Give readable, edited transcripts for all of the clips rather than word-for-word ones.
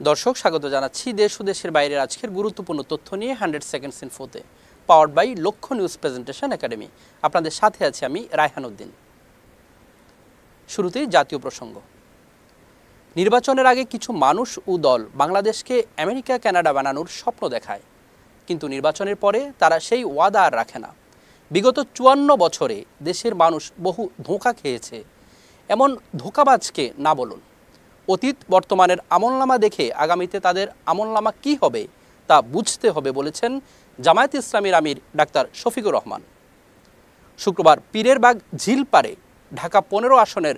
দর্শক স্বাগত জানাচ্ছি দেশ ও দেশের বাইরের আজকের গুরুত্বপূর্ণ তথ্য নিয়ে 100 সেকেন্ডস ইনফোতে, পাওয়ার্ড বাই লক্ষ্য নিউজ প্রেজেন্টেশন একাডেমি। আপনাদের সাথে আছি আমি রায়হান উদ্দিন। শুরুতেই জাতীয় প্রসঙ্গ। নির্বাচনের আগে কিছু মানুষ ও দল বাংলাদেশকে আমেরিকা কানাডা বানানোর স্বপ্ন দেখায়, কিন্তু নির্বাচনের পরে তারা সেই ওয়াদা আর রাখে না। বিগত 54 বছরে দেশের মানুষ বহু ধোঁকা খেয়েছে, এমন ধোঁকাবাজকে না বলুন। অতীত বর্তমানের আমলনামা দেখে আগামীতে তাদের আমলনামা কী হবে তা বুঝতে হবে বলেছেন জামায়াতে ইসলামীর আমির ডাক্তার শফিকুর রহমান। শুক্রবার পীরের বাগ ঝিল পারে ঢাকা 15 আসনের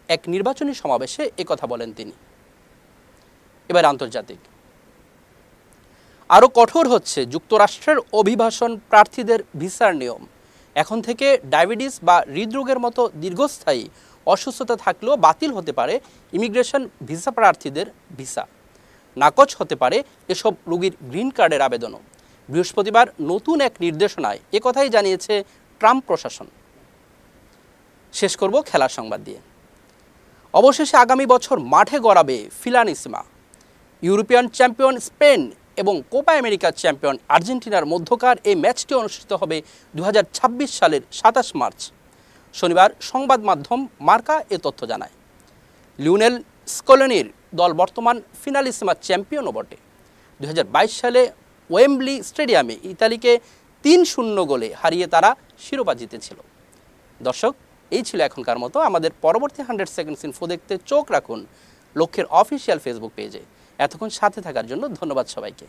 এক নির্বাচনী সমাবেশে একথা বলেন তিনি। এবার আন্তর্জাতিক। আরও কঠোর হচ্ছে যুক্তরাষ্ট্রের অভিবাসন প্রার্থীদের ভিসার নিয়ম। এখন থেকে ডায়াবেটিস বা হৃদরোগের মতো দীর্ঘস্থায়ী অসুস্থতা থাকলেও বাতিল হতে পারে ইমিগ্রেশন ভিসা প্রার্থীদের ভিসা। নাকচ হতে পারে এসব রোগীর গ্রিন কার্ডের আবেদনও। বৃহস্পতিবার নতুন এক নির্দেশনায় একথাই জানিয়েছে ট্রাম্প প্রশাসন। শেষ করব খেলার সংবাদ দিয়ে। অবশেষে আগামী বছর মাঠে গড়াবে ফিলানিসিমা। ইউরোপিয়ান চ্যাম্পিয়ন স্পেন এবং কোপা আমেরিকার চ্যাম্পিয়ন আর্জেন্টিনার মধ্যকার এই ম্যাচটি অনুষ্ঠিত হবে 2026 সালের 27 মার্চ। শনিবার সংবাদ মাধ্যম মার্কা এ তথ্য জানায়। লিওনেল স্কলোনির দল বর্তমান ফিনালিসিমা চ্যাম্পিয়নও বটে। 2022 সালে ওয়েম্বলি স্টেডিয়ামে ইতালিকে 3-0 গোলে হারিয়ে তারা শিরোপা জিতেছিল। দর্শক, এই ছিল এখনকার মতো। আমাদের পরবর্তী 100 সেকেন্ডস ইনফো দেখতে চোখ রাখুন লক্ষ্যের অফিসিয়াল ফেসবুক পেজে। এতক্ষণ সাথে থাকার জন্য ধন্যবাদ সবাইকে।